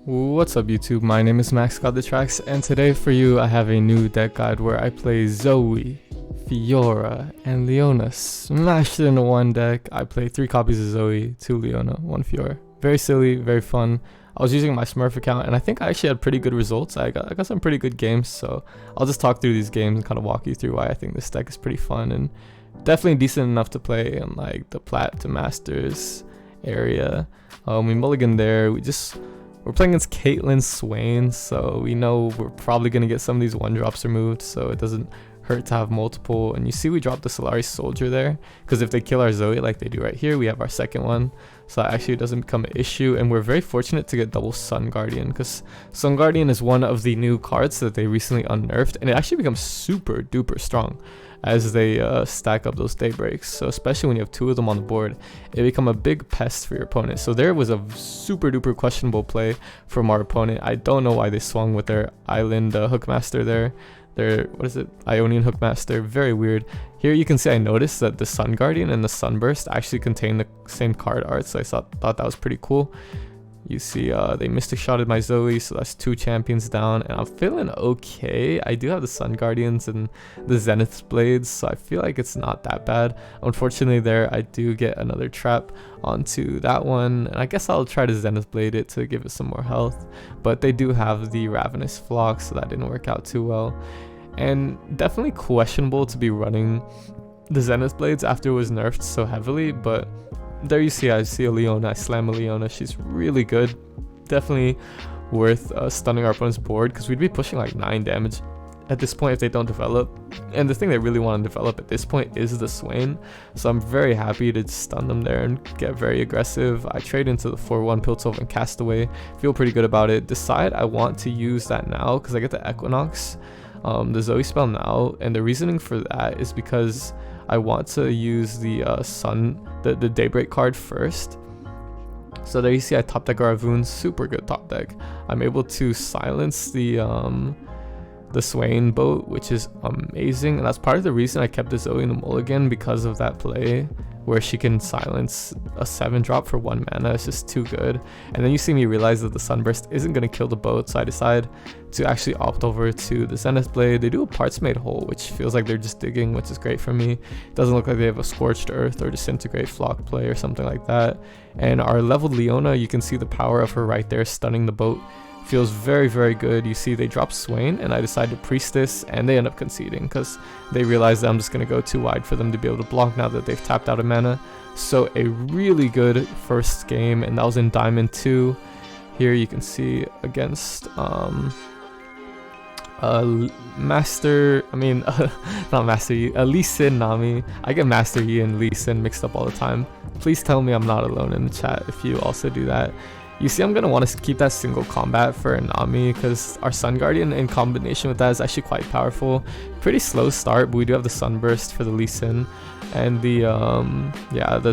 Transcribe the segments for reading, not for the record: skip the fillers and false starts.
What's up YouTube, my name is Max Got the Tracks, and today for you I have a new deck guide where I play Zoe, Fiora, and Leona smashed into one deck. I play 3 copies of Zoe, 2 Leona, 1 Fiora. Very silly, very fun. I was using my Smurf account and I think I actually had pretty good results. I got some pretty good games, so I'll just talk through these games and kind of walk you through why I think this deck is pretty fun and definitely decent enough to play in like the Plat to Masters area. We mulligan there. We're playing against Caitlyn Swain, so we know we're probably going to get some of these 1-drops removed, so it doesn't hurt to have multiple. And you see we dropped the Solari Soldier there, because if they kill our Zoe like they do right here, we have our second one. So that actually doesn't become an issue, and we're very fortunate to get double Sun Guardian, because Sun Guardian is one of the new cards that they recently unnerfed, and it actually becomes super duper strong as they stack up those daybreaks. So especially when you have 2 of them on the board, it become a big pest for your opponent. So there was a super duper questionable play from our opponent. I don't know why they swung with their island hookmaster there. Their, what is it, Ionian hookmaster. Very weird. Here you can see I noticed that the Sun Guardian and the Sunburst actually contain the same card art, so I thought that was pretty cool. You see they Mystic Shotted my Zoe, so that's 2 champions down, and I'm feeling okay. I do have the Sun Guardians and the Zenith Blades, so I feel like it's not that bad. Unfortunately there I do get another trap onto that one, and I guess I'll try to Zenith Blade it to give it some more health, but they do have the Ravenous Flock, so that didn't work out too well. And definitely questionable to be running the Zenith Blades after it was nerfed so heavily, but there you see I see a Leona, I slam a Leona. She's really good, definitely worth stunning our opponent's board, because we'd be pushing like 9 damage at this point if they don't develop, and the thing they really want to develop at this point is the Swain, so I'm very happy to stun them there and get very aggressive. I trade into the 4/1 Piltover and Castaway, feel pretty good about it. Decide I want to use that now because I get the Equinox, the Zoe spell now, and the reasoning for that is because I want to use the the Daybreak card first. So there you see I top deck Garavoon, super good top deck. I'm able to silence the Swain boat, which is amazing, and that's part of the reason I kept the Zoe in the mulligan, because of that play where she can silence a 7-drop for 1 mana. It's just too good. And then you see me realize that the Sunburst isn't going to kill the boat, so I decide to actually opt over to the Zenith Blade. They do a Parts Made Hole, which feels like they're just digging, which is great for me. It doesn't look like they have a Scorched Earth or Disintegrate Flock play or something like that. And our leveled Leona, you can see the power of her right there stunning the boat. Feels very, very good. You see they drop Swain, and I decide to Priestess, and they end up conceding because they realize that I'm just going to go too wide for them to be able to block now that they've tapped out of mana. So a really good first game, and that was in Diamond 2. Here you can see against Master, not Master Yi, Lee Sin Nami. I get Master Yi and Lee Sin mixed up all the time. Please tell me I'm not alone in the chat if you also do that. You see I'm going to want to keep that single combat for Nami, because our Sun Guardian in combination with that is actually quite powerful. Pretty slow start, but we do have the Sunburst for the Lee Sin and the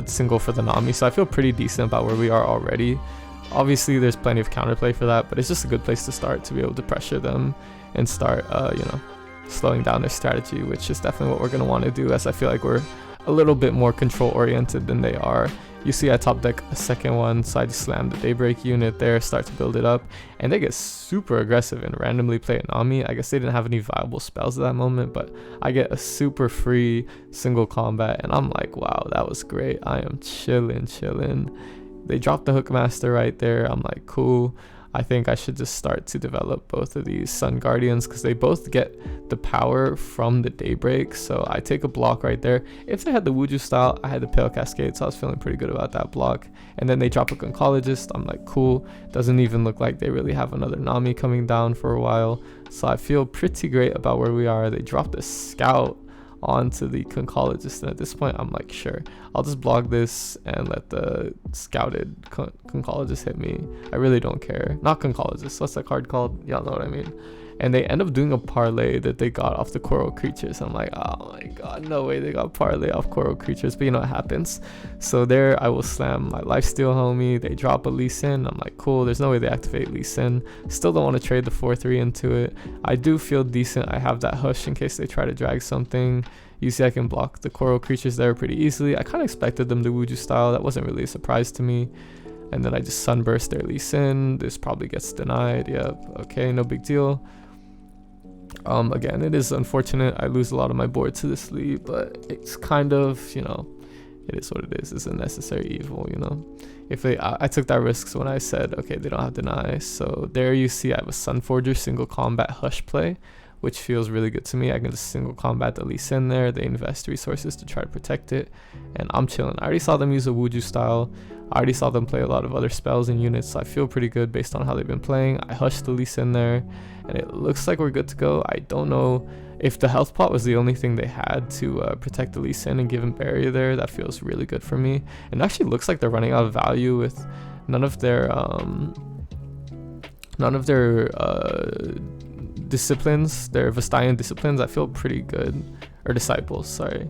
single for the Nami, so I feel pretty decent about where we are already. Obviously there's plenty of counterplay for that, but it's just a good place to start to be able to pressure them and start slowing down their strategy, which is definitely what we're going to want to do, as I feel like we're a little bit more control oriented than they are. You see I top deck a second one, so I just slam the Daybreak unit there, start to build it up, and they get super aggressive and randomly play Nami. I guess they didn't have any viable spells at that moment, but I get a super free single combat, and I'm like, wow, that was great. I am chilling. They dropped the Hookmaster right there. I'm like, cool. I think I should just start to develop both of these Sun Guardians, because they both get the power from the Daybreak. So I take a block right there. If they had the Wuju style, I had the Pale Cascade, so I was feeling pretty good about that block. And then they drop a Conchologist. I'm like, cool. Doesn't even look like they really have another Nami coming down for a while. So I feel pretty great about where we are. They dropped a Scout onto the Conchologist, and at this point I'm like, sure, I'll just block this and let the scouted Conchologist hit me. I really don't care. Not Conchologist, what's that card called? Y'all know what I mean. And they end up doing a parlay that they got off the Coral Creatures. I'm like, oh my god, no way they got parlay off Coral Creatures, but you know what happens. So there I will slam my Lifesteal homie. They drop a Lee Sin. I'm like, cool, there's no way they activate Lee Sin. Still don't want to trade the 4/3 into it. I do feel decent. I have that Hush in case they try to drag something. You see I can block the Coral Creatures there pretty easily. I kind of expected them to Wuju style. That wasn't really a surprise to me. and then I just Sunburst their Lee Sin. This probably gets denied. Yep, okay, no big deal. Again, it is unfortunate. I lose a lot of my board to this lead, but it's kind of, you know, it is what it is. It's a necessary evil, you know. If they, I took that risk when I said, okay, they don't have deny. So there you see I have a Sunforger single combat Hush play, which feels really good to me. I can just single combat the Lee Sin there. They invest resources to try to protect it, and I'm chilling. I already saw them use a Wuju style. I already saw them play a lot of other spells and units, so I feel pretty good based on how they've been playing. I hushed the Lee Sin there, and it looks like we're good to go. I don't know if the health pot was the only thing they had to protect the Lee Sin and give him barrier there. That feels really good for me. And it actually looks like they're running out of value with none of their disciplines, their Vestian disciplines. I feel pretty good, or disciples, sorry.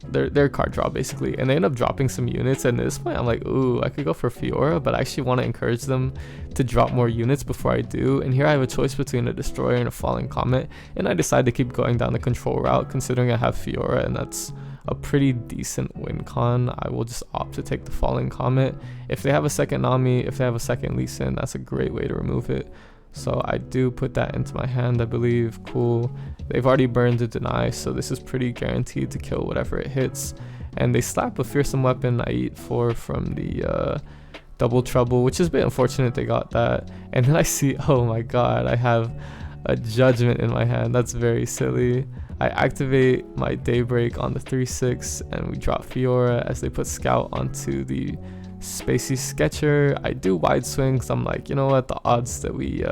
Their card draw basically, and they end up dropping some units, and at this point I'm like, ooh, I could go for Fiora, but I actually want to encourage them to drop more units before I do. And here I have a choice between a Destroyer and a Falling Comet, and I decide to keep going down the control route considering I have Fiora, and that's a pretty decent win con. I will just opt to take the Falling Comet. If they have a second Nami, if they have a second Lee Sin, that's a great way to remove it. So I do put that into my hand, I believe. Cool. They've already burned the deny, so this is pretty guaranteed to kill whatever it hits. And they slap a fearsome weapon. I eat 4 from the double trouble, which is a bit unfortunate they got that. And then I see, oh my god, I have a judgment in my hand. That's very silly. I activate my Daybreak on the 3/6, and we drop Fiora as they put Scout onto the Spacey Sketcher. I do wide swings. I'm like, you know what, the odds that we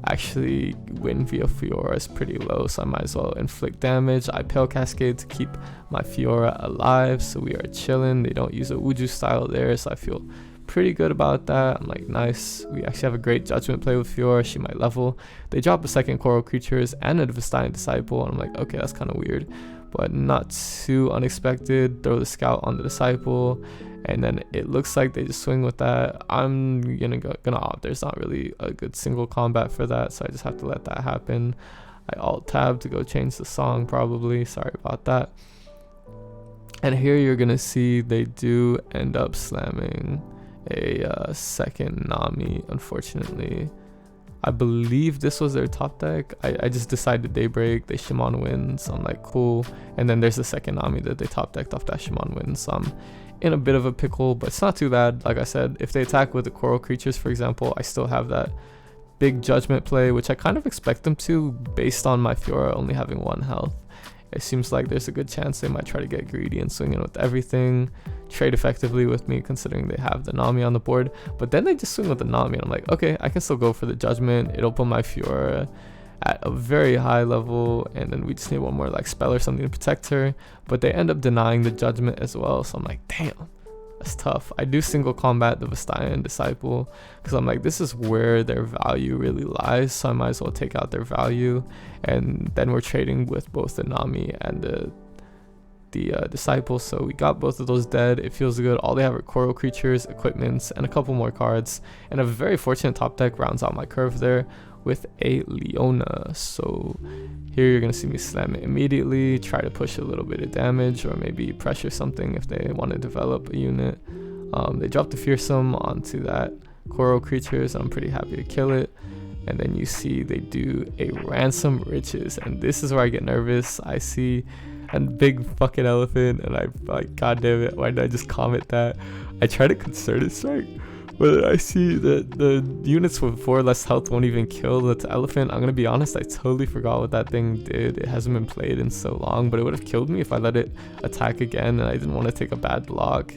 actually win via Fiora is pretty low, so I might as well inflict damage. I Pale Cascade to keep my Fiora alive, so we are chilling. They don't use a Wuju style there, so I feel pretty good about that. I'm like, nice. We actually have a great judgment play with Fiora. She might level. They drop a second Coral Creatures and a Vestian Disciple, and I'm like, okay, that's kind of weird, but not too unexpected. Throw the Scout on the Disciple, and then it looks like they just swing with that. I'm gonna opt. There's not really a good single combat for that, so I just have to let that happen. I alt tab to go change the song probably. Sorry about that. And here you're gonna see they do end up slamming a second Nami, unfortunately. I believe this was their top deck. I just decided Daybreak, they Shimon wins, so I'm like, cool. And then there's the second Nami that they top decked off that Shimon wins, so I'm in a bit of a pickle, but it's not too bad. Like I said, if they attack with the Coral Creatures, for example, I still have that big judgment play, which I kind of expect them to based on my Fiora only having 1 health. It seems like there's a good chance they might try to get greedy and swing in with everything, trade effectively with me considering they have the Nami on the board, but then they just swing with the Nami, and I'm like, okay, I can still go for the judgment. It'll put my Fiora at a very high level, and then we just need one more like spell or something to protect her, but they end up denying the judgment as well, so I'm like, damn, that's tough. I do single combat the Vestian Disciple because I'm like, this is where their value really lies, so I might as well take out their value. And then we're trading with both the Nami and the Disciple, so we got both of those dead. It feels good. All they have are Coral Creatures, equipments, and a couple more cards, and a very fortunate top deck rounds out my curve there with a Leona. So here you're gonna see me slam it immediately, try to push a little bit of damage, or maybe pressure something if they want to develop a unit. They drop the Fearsome onto that Coral Creatures, and I'm pretty happy to kill it. And then you see they do a Ransom Riches, and this is where I get nervous. I see a big fucking elephant, and I'm like, god damn it, why did I just comment that? I try to Concerted Strike, but I see that the units with 4 less health won't even kill the elephant. I'm gonna be honest, I totally forgot what that thing did. It hasn't been played in so long, but it would have killed me if I let it attack again, and I didn't want to take a bad block.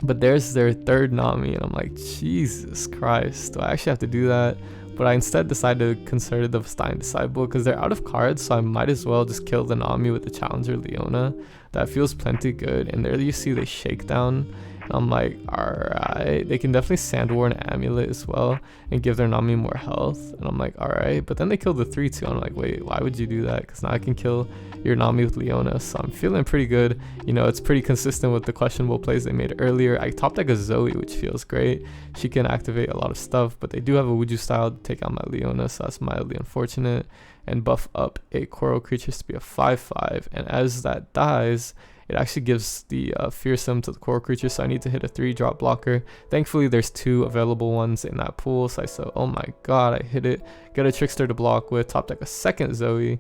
But there's their third Nami, and I'm like, Jesus Christ, do I actually have to do that? But I instead decided to Concerted the Vestian Disciple because they're out of cards, so I might as well just kill the Nami with the Challenger Leona. That feels plenty good. And there you see they Shakedown. And I'm like, alright, they can definitely Sand War and Amulet as well and give their Nami more health. And I'm like, alright, but then they killed the 3/2. I'm like, wait, why would you do that? Because now I can kill your Nami with Leona. So I'm feeling pretty good. You know, it's pretty consistent with the questionable plays they made earlier. I top deck a Zoe, which feels great. She can activate a lot of stuff, but they do have a Wuju style to take out my Leona, so that's mildly unfortunate. And buff up a Coral Creatures to be a 5/5, and as that dies, it actually gives the fearsome to the coral creature, so I need to hit a 3-drop blocker. Thankfully there's 2 available ones in that pool, so I said, oh my god, I hit it. Get a trickster to block with, top deck a second Zoe.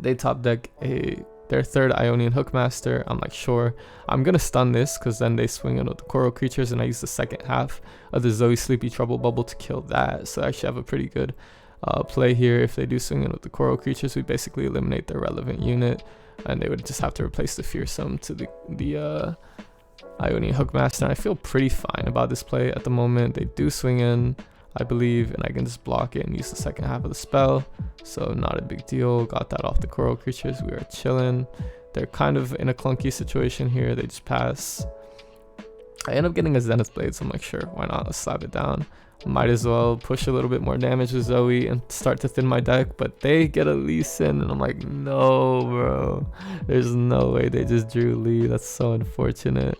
They top deck their 3rd Ionian Hookmaster. I'm like, sure, I'm gonna stun this because then they swing in with the coral creatures, and I use the second half of the Zoe Sleepy Trouble Bubble to kill that. So I actually have a pretty good play here. If they do swing in with the coral creatures, we basically eliminate their relevant unit, and they would just have to replace the fearsome to the Ionian Hookmaster. And I feel pretty fine about this play at the moment. They do swing in, I believe, and I can just block it and use the second half of the spell, so not a big deal. Got that off the coral creatures. We are chilling. They're kind of in a clunky situation here. They just pass. I end up getting a Zenith Blade, so I'm like, sure, why not? Let's slap it down. Might as well push a little bit more damage with Zoe and start to thin my deck, but they get a Lee Sin, and I'm like, no, bro. There's no way they just drew Lee. That's so unfortunate,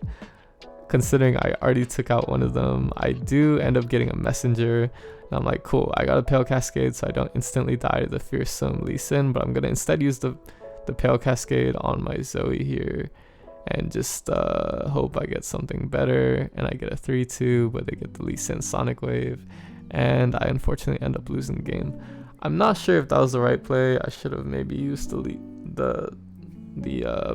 considering I already took out one of them. I do end up getting a messenger, and I'm like, cool, I got a Pale Cascade, so I don't instantly die to the fearsome Lee Sin, but I'm gonna instead use the Pale Cascade on my Zoe here and just hope I get something better, and I get a 3-2, but they get the Lee Sin Sonic Wave, and I unfortunately end up losing the game. I'm not sure if that was the right play. I should have maybe used the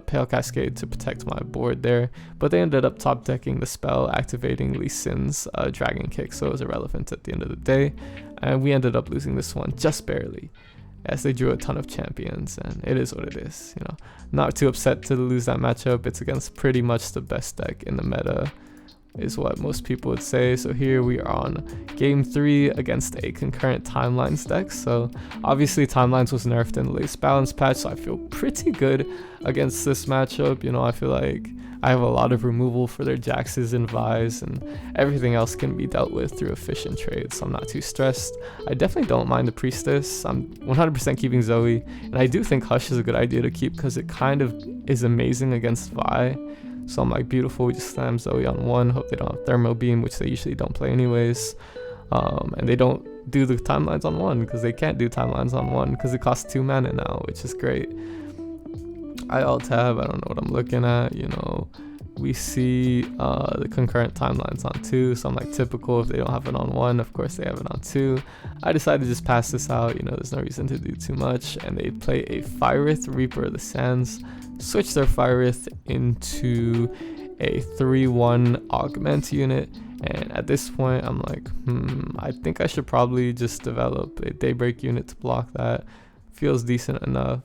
Pale Cascade to protect my board there, but they ended up top decking the spell, activating Lee Sin's Dragon Kick, so it was irrelevant at the end of the day, and we ended up losing this one just barely, as they drew a ton of champions, and it is what it is, you know. Not too upset to lose that matchup. It's against pretty much the best deck in the meta, is what most people would say. So here we are on game 3 against a concurrent timelines deck. So obviously timelines was nerfed in the latest balance patch, so I feel pretty good against this matchup. You know, I feel like I have a lot of removal for their Jaxes and Vise, and everything else can be dealt with through efficient trades, so I'm not too stressed. I definitely don't mind the Priestess. I'm 100% keeping Zoe, and I do think Hush is a good idea to keep because it kind of is amazing against Vi. So I'm like, beautiful, we just slam Zoe on 1, hope they don't have Thermo Beam, which they usually don't play anyways. And they don't do the timelines on 1 because they can't do timelines on 1 because it costs 2 mana now, which is great. I alt tab, I don't know what I'm looking at, you know. We see the concurrent timelines on 2, so I'm like, typical, if they don't have it on 1, of course they have it on 2. I decided to just pass this out, you know, there's no reason to do too much, and they play a Fireth, Reaper of the Sands, switch their Fireth into a 3-1 augment unit, and at this point I'm like, I think I should probably just develop a Daybreak unit to block that. Feels decent enough.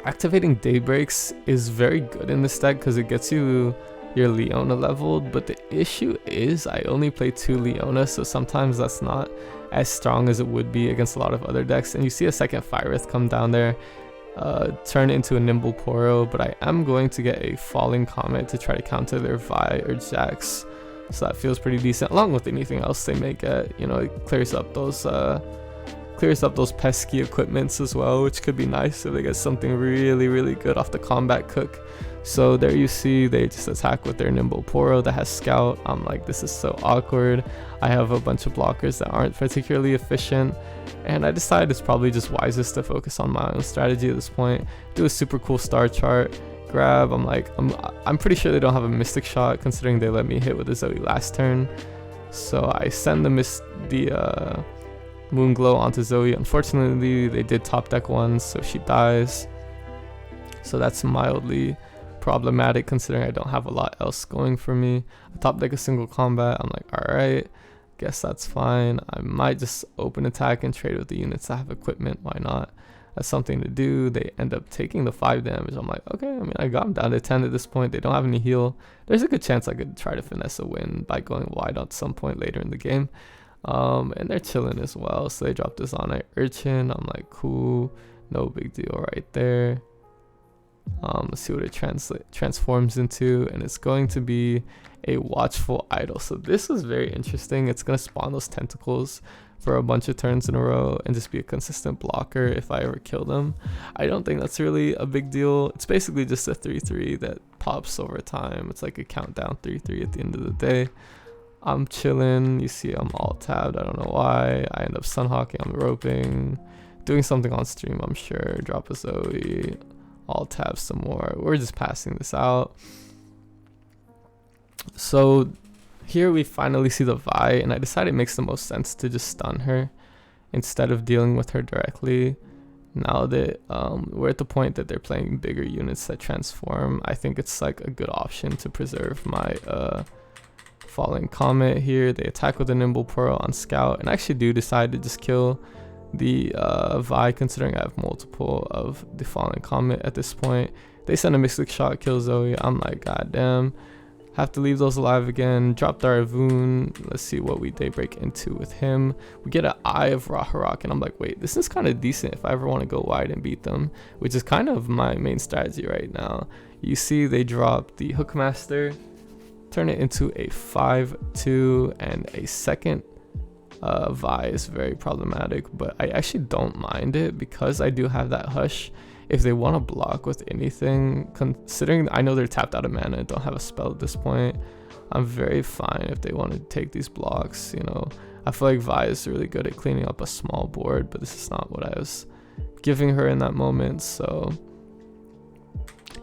Activating Daybreaks is very good in this deck because it gets you your Leona leveled, but the issue is I only play 2 Leona, so sometimes that's not as strong as it would be against a lot of other decks. And you see a second Fireth come down there, turn into a Nimble Poro, but I am going to get a Falling Comet to try to counter their Vi or Jax, so that feels pretty decent, along with anything else they may get. You know, it clears up those pesky equipments as well, which could be nice if they get something really good off the combat cook. So there you see they just attack with their Nimble Poro that has Scout. I'm like, this is so awkward. I have a bunch of blockers that aren't particularly efficient, and I decided it's probably just wisest to focus on my own strategy at this point. Do a super cool star chart, grab. I'm pretty sure they don't have a Mystic Shot considering they let me hit with a Zoe last turn. So I send the Moonglow onto Zoe. Unfortunately, they did top deck one, so she dies. So that's mildly problematic considering I don't have a lot else going for me. I top deck a single combat. I'm like, alright, guess that's fine. I might just open attack and trade with the units that have equipment. Why not? That's something to do. They end up taking the 5 damage. I'm like, okay, I mean, I got them down to 10 at this point. They don't have any heal. There's a good chance I could try to finesse a win by going wide at some point later in the game. And they're chilling as well, so they drop this on an Urchin. I'm like, cool, no big deal right there. Let's see what it transforms into, and it's going to be a Watchful Idol. So this is very interesting. It's going to spawn those tentacles for a bunch of turns in a row and just be a consistent blocker if I ever kill them. I don't think that's really a big deal. It's basically just a 3-3 that pops over time. It's like a countdown 3-3 at the end of the day. I'm chilling. You see I'm alt tabbed. I don't know why. I end up sunhawking. I'm roping. doing something on stream, I'm sure. Drop a Zoe, alt tab some more. We're just passing this out. So here we finally see the Vi, and I decided it makes the most sense to just stun her instead of dealing with her directly. Now that we're at the point that they're playing bigger units that transform, I think it's like a good option to preserve my Falling Comet here. They attack with a Nimble Pearl on Scout, and I actually do decide to just kill the Vi, considering I have multiple of the Falling Comet at this point. They send a Mystic Shot, kill Zoe. I'm like, god damn. Have to leave those alive again. Drop Daravoon. Let's see what we daybreak into with him. We get an Eye of Raharok, and I'm like, wait, this is kind of decent if I ever want to go wide and beat them, which is kind of my main strategy right now. You see they drop the Hookmaster, turn it into a 5/2, and a second Vi is very problematic, but I actually don't mind it because I do have that Hush. If they want to block with anything, considering I know they're tapped out of mana and don't have a spell at this point, I'm very fine if they want to take these blocks. You know, I feel like Vi is really good at cleaning up a small board, but this is not what I was giving her in that moment. So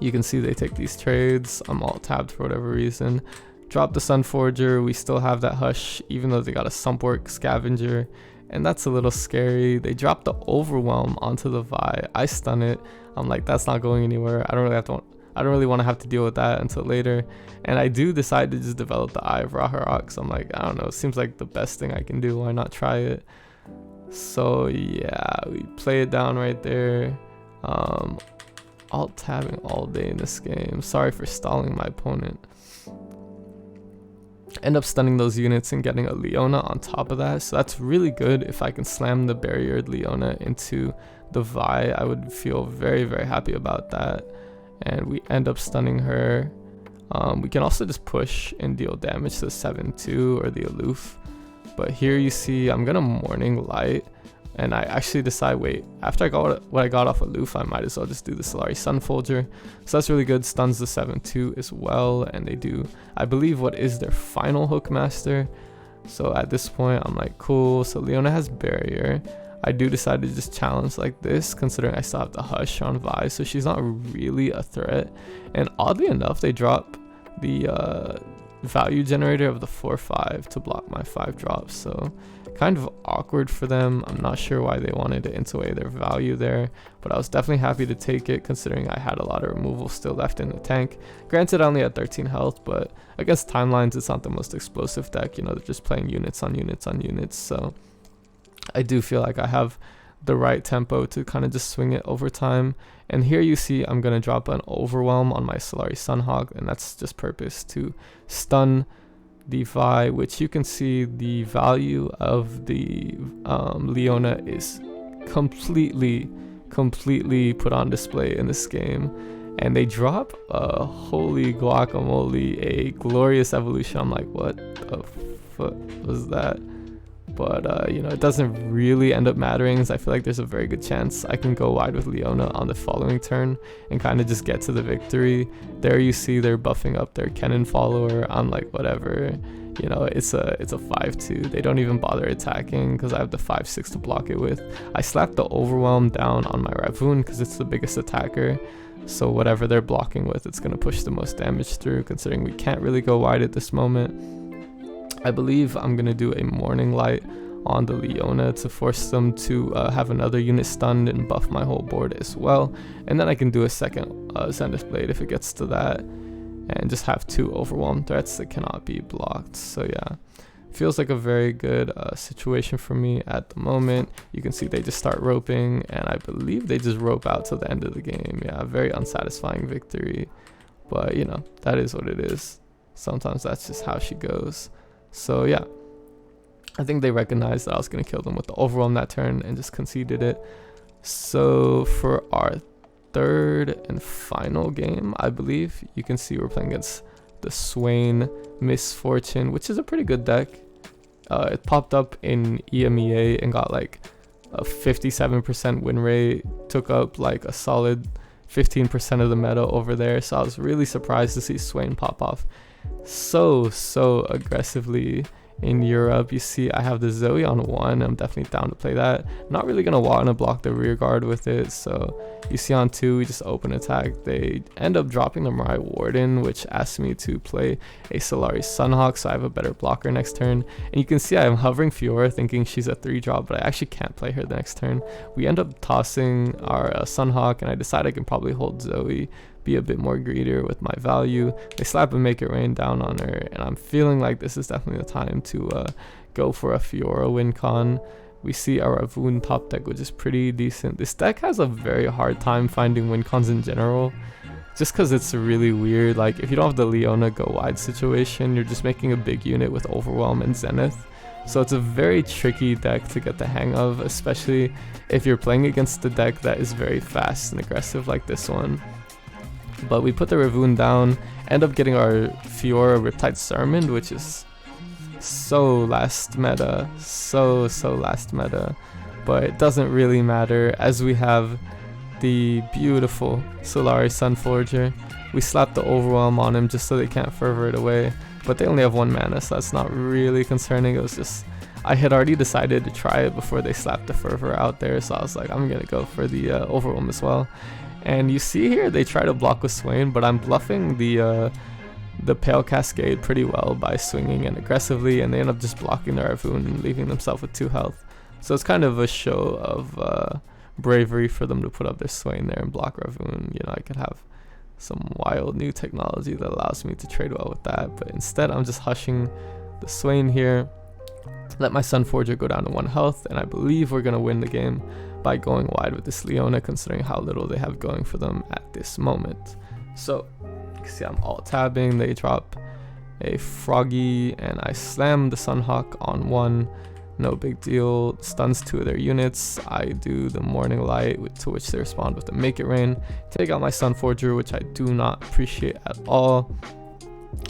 you can see they take these trades. I'm alt tabbed for whatever reason. Drop the Sun Forger. We still have that Hush, even though they got a Sumpwork Scavenger, and that's a little scary. They drop the Overwhelm onto the Vi. I stun it. I'm like, that's not going anywhere. I don't really want to have to deal with that until later. And I do decide to just develop the Eye of Raharok. So I'm like, I don't know, it seems like the best thing I can do. Why not try it? So yeah, we play it down right there. Alt tabbing all day in this game. Sorry for stalling my opponent. End up stunning those units and getting a Leona on top of that, so that's really good. If I can slam the barriered Leona into the Vi, I would feel very, very happy about that. And we end up stunning her. We can also just push and deal damage to the 7/2 or the Aloof, but here you see I'm gonna Morning Light, and I actually decide, wait, after I got what I got off Aloof, I might as well just do the Solari Sunfolger. So that's really good. Stuns the 7/2 as well, and they do, I believe, what is their final Hookmaster. So at this point, I'm like, cool. So Leona has Barrier. I do decide to just challenge like this, considering I still have the Hush on Vi, so she's not really a threat. And oddly enough, they drop the value generator of the 4/5 to block my 5 drops, so kind of awkward for them. I'm not sure why they wanted to interweigh their value there, but I was definitely happy to take it, considering I had a lot of removal still left in the tank. Granted, I only had 13 health, but against timelines, it's not the most explosive deck. You know, they're just playing units on units on units, so I do feel like I have the right tempo to kind of just swing it over time. And here you see I'm going to drop an Overwhelm on my Solari Sunhawk, and that's just purpose to stun the Vi, which you can see the value of the Leona is completely put on display in this game. And they drop a holy guacamole, a glorious evolution. I'm like, what the fuck was that? But you know, it doesn't really end up mattering, as I feel like there's a very good chance I can go wide with Leona on the following turn and kind of just get to the victory. There you see they're buffing up their Cannon Follower. I'm like, whatever, you know, it's a 5/2. They don't even bother attacking because I have the 5/6 to block it with. I slap the Overwhelm down on my Ravoon because it's the biggest attacker, so whatever they're blocking with, it's going to push the most damage through, considering we can't really go wide at this moment. I believe I'm going to do a Morning Light on the Leona to force them to have another unit stunned and buff my whole board as well. And then I can do a second Zenith Blade if it gets to that, and just have 2 Overwhelm threats that cannot be blocked. So yeah, feels like a very good situation for me at the moment. You can see they just start roping, and I believe they just rope out to the end of the game. Yeah, very unsatisfying victory, but you know, that is what it is. Sometimes that's just how she goes. So yeah, I think they recognized that I was going to kill them with the Overwhelm that turn and just conceded it. So for our third and final game, I believe, you can see we're playing against the Swain Misfortune, which is a pretty good deck. It popped up in EMEA and got like a 57% win rate, took up like a solid 15% of the meta over there. So I was really surprised to see Swain pop off so aggressively in Europe. You see I have the Zoe on 1. I'm definitely down to play that. Not really gonna want to block the rear guard with it. So you see on 2 we just open attack. They end up dropping the Mirai Warden, which asks me to play a Solari Sunhawk, so I have a better blocker next turn. And you can see I'm hovering Fiora thinking she's a 3-drop, but I actually can't play her the next turn. We end up tossing our Sunhawk, and I decide I can probably hold Zoe, be a bit more greedier with my value. They slap and make it rain down on her, and I'm feeling like this is definitely the time to go for a Fiora win con. We see our Ravun top deck, which is pretty decent. This deck has a very hard time finding win cons in general, just because it's really weird. Like, if you don't have the Leona go wide situation, you're just making a big unit with Overwhelm and Zenith. So it's a very tricky deck to get the hang of, especially if you're playing against a deck that is very fast and aggressive like this one. But we put the Ravun down, end up getting our Fiora Riptide Sermon, which is so last meta, so last meta, but it doesn't really matter as we have the beautiful Solari Sunforger. We slap the Overwhelm on him just so they can't fervor it away, but they only have 1 mana, so that's not really concerning. It was just, I had already decided to try it before they slapped the fervor out there, so I was like, I'm gonna go for the Overwhelm as well. And you see here they try to block with Swain, but I'm bluffing the Pale Cascade pretty well by swinging and aggressively, and they end up just blocking the Ravun and leaving themselves with 2 health. So it's kind of a show of bravery for them to put up their Swain there and block Ravun. You know, I could have some wild new technology that allows me to trade well with that, but instead I'm just hushing the Swain here, let my Sunforger go down to 1 health, and I believe we're gonna win the game by going wide with this Leona, considering how little they have going for them at this moment. So you can see I'm alt tabbing, they drop a Froggy, and I slam the Sunhawk on 1. No big deal. Stuns 2 of their units. I do the Morning Light, to which they respond with the Make It Rain. Take out my Sunforger, which I do not appreciate at all.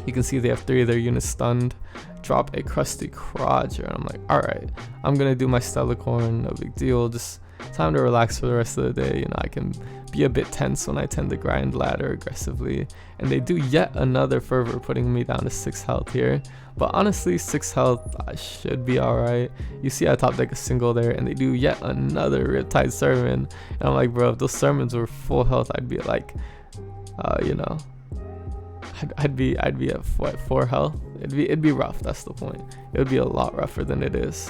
You can see they have 3 of their units stunned. Drop a Crusty Crotch, and I'm like, alright, I'm gonna do my Stellacorn, no big deal. Just time to relax for the rest of the day. You know, I can be a bit tense when I tend to grind ladder aggressively. And they do yet another fervor, putting me down to 6 health here. But honestly, 6 health, I should be alright. You see I top deck a single there, and they do yet another Riptide Sermon. And I'm like, bro, if those sermons were full health, I'd be at like, you know, I'd be at what, 4 health? It'd be rough, that's the point. It would be a lot rougher than it is.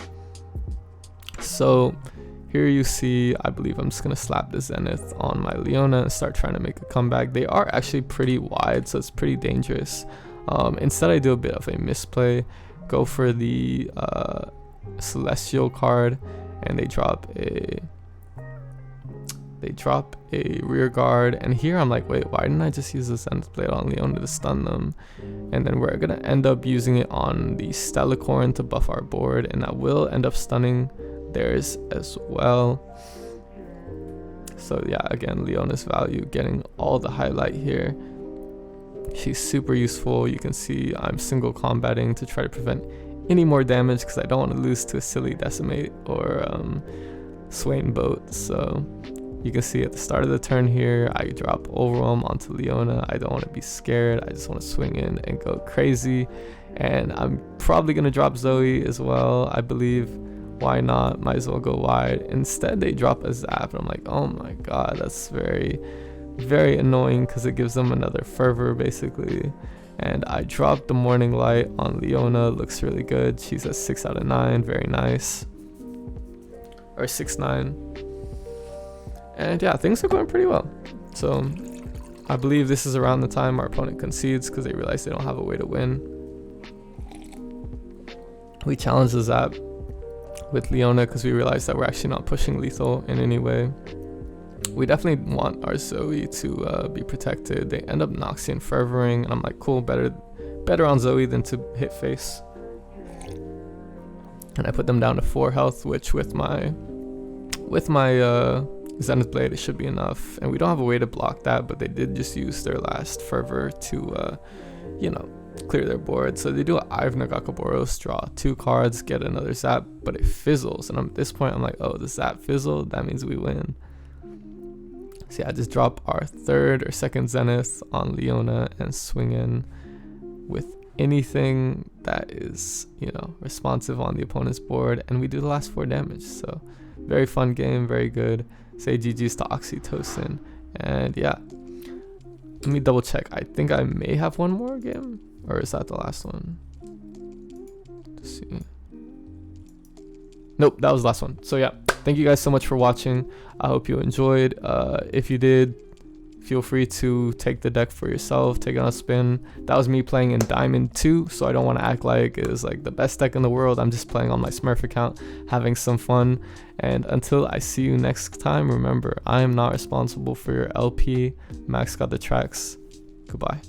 So here you see, I believe I'm just going to slap the Zenith on my Leona and start trying to make a comeback. They are actually pretty wide, so it's pretty dangerous. Instead, I do a bit of a misplay, go for the Celestial card, and they drop a rear guard. And here I'm like, wait, why didn't I just use the Zenith Blade on Leona to stun them? And then we're going to end up using it on the Stellacorn to buff our board, and that will end up stunning theirs as well. So yeah, again, Leona's value getting all the highlight here. She's super useful. You can see I'm single combating to try to prevent any more damage because I don't want to lose to a silly Decimate or Swain Boat. So you can see at the start of the turn here, I drop Overwhelm onto Leona. I don't want to be scared. I just want to swing in and go crazy. And I'm probably going to drop Zoe as well, I believe. Why not? Might as well go wide. Instead, they drop a Zap. And I'm like, oh my god, that's very, very annoying because it gives them another fervor, basically. And I dropped the Morning Light on Leona. Looks really good. She's at 6 out of 9. Very nice. Or 6-9. And yeah, things are going pretty well. So I believe this is around the time our opponent concedes because they realize they don't have a way to win. We challenge the Zap with Leona because we realize that we're actually not pushing lethal in any way. We definitely want our Zoe to be protected. They end up Noxian Fervoring, and I'm like, cool, better on Zoe than to hit face. And I put them down to 4 health, which with my Zenith Blade, it should be enough. And we don't have a way to block that, but they did just use their last fervor to, you know, clear their board. So they do an Ive Nagakaboros, draw 2 cards, get another Zap, but it fizzles. And at this point, I'm like, oh, the Zap fizzled, that means we win. So yeah, I just drop our 3rd or 2nd Zenith on Leona and swing in with anything that is, you know, responsive on the opponent's board, and we do the last 4 damage. So very fun game, very good. Say GG's to Oxytocin. And yeah, let me double check. I think I may have one more game, or is that the last one? Let's see. Nope, that was the last one. So yeah, thank you guys so much for watching. I hope you enjoyed. If you did, feel free to take the deck for yourself, take it on a spin. That was me playing in Diamond 2, so I don't want to act like it was like the best deck in the world. I'm just playing on my Smurf account, having some fun. And until I see you next time, remember, I am not responsible for your LP. Max got the tracks. Goodbye.